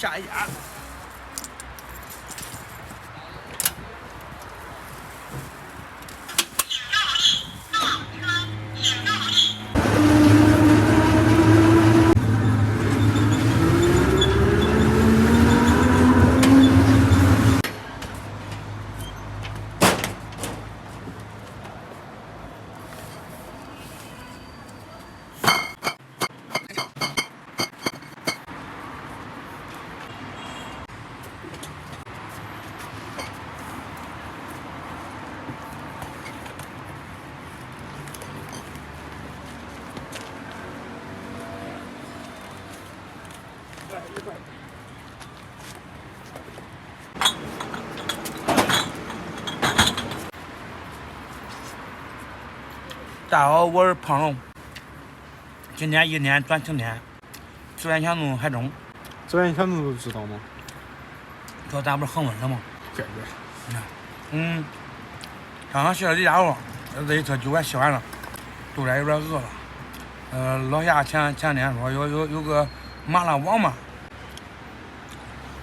下一家。大家好，我是胖龙。今天一年转晴天，资源强度还中。资源强度知道吗？这咱不是恒温了吗？对。刚刚洗了几家窝，这一车酒也洗完了，肚子有点饿了。老夏前天说有个麻辣网嘛，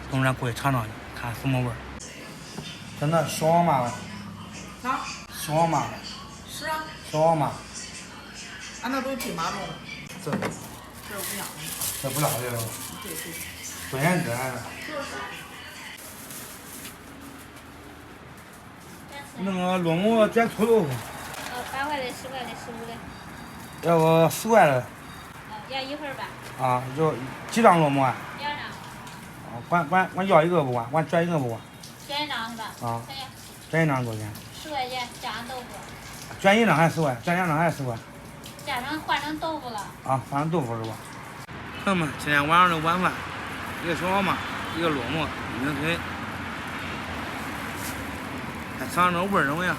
我们俩过去尝尝去，看什么味儿。真的小王麻了。啥？小王麻。是啊。小王麻。俺那都是金马弄的。这是不一样的。这不了解了。对。专业制还是。那个螺母卷粗豆腐。8块的、10块的、15的。要个4块的。要一份吧。啊，就几张螺母啊？2张。管要一个不管，管卷一个不管。卷一张是吧？啊。卷一张多少钱？10块钱加上豆腐。卷一张还是10块？卷2张还是10块？加上换成豆腐了。啊，换成豆腐是吧？朋友们，今天晚上的晚饭，一个小王麻，一个螺母，一根腿。看尝尝这味儿怎么样？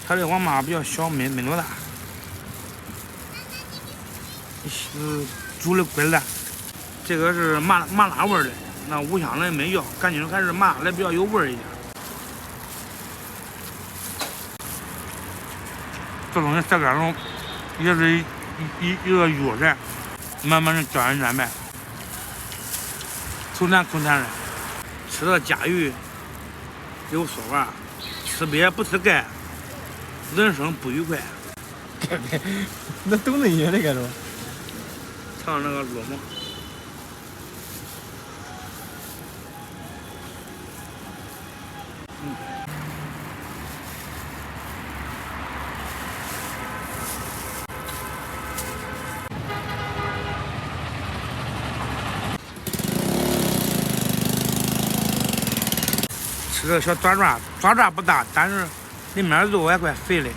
它这王麻比较小，没多大。煮的滚烂。这个是麻辣味的，那五香的没要，感觉还是麻的比较有味儿一点。这东西在干中也是一个药材，慢慢的胶原蛋白，口甜的，吃了加鱼有说法，吃鳖不吃钙，人生不愉快。那懂那些的该说。尝那个螺母。吃个小爪不大，但是里面肉也怪肥的。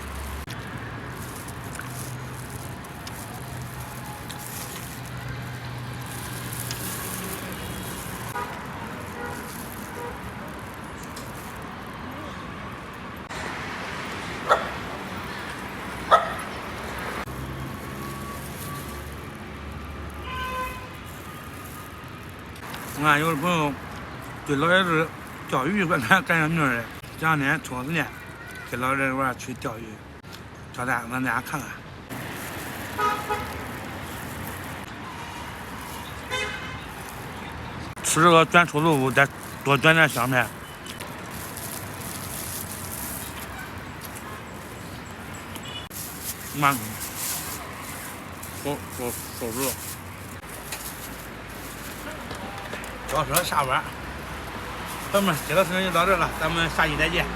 我看有的朋友对老爷子钓鱼感兴趣的，这两天抽时间跟老爷子玩去钓鱼，让大家看看。吃这个卷臭豆腐，再多卷点香菜。慢手指。轿车下班，朋友们，这个视频就到这了，咱们下期再见。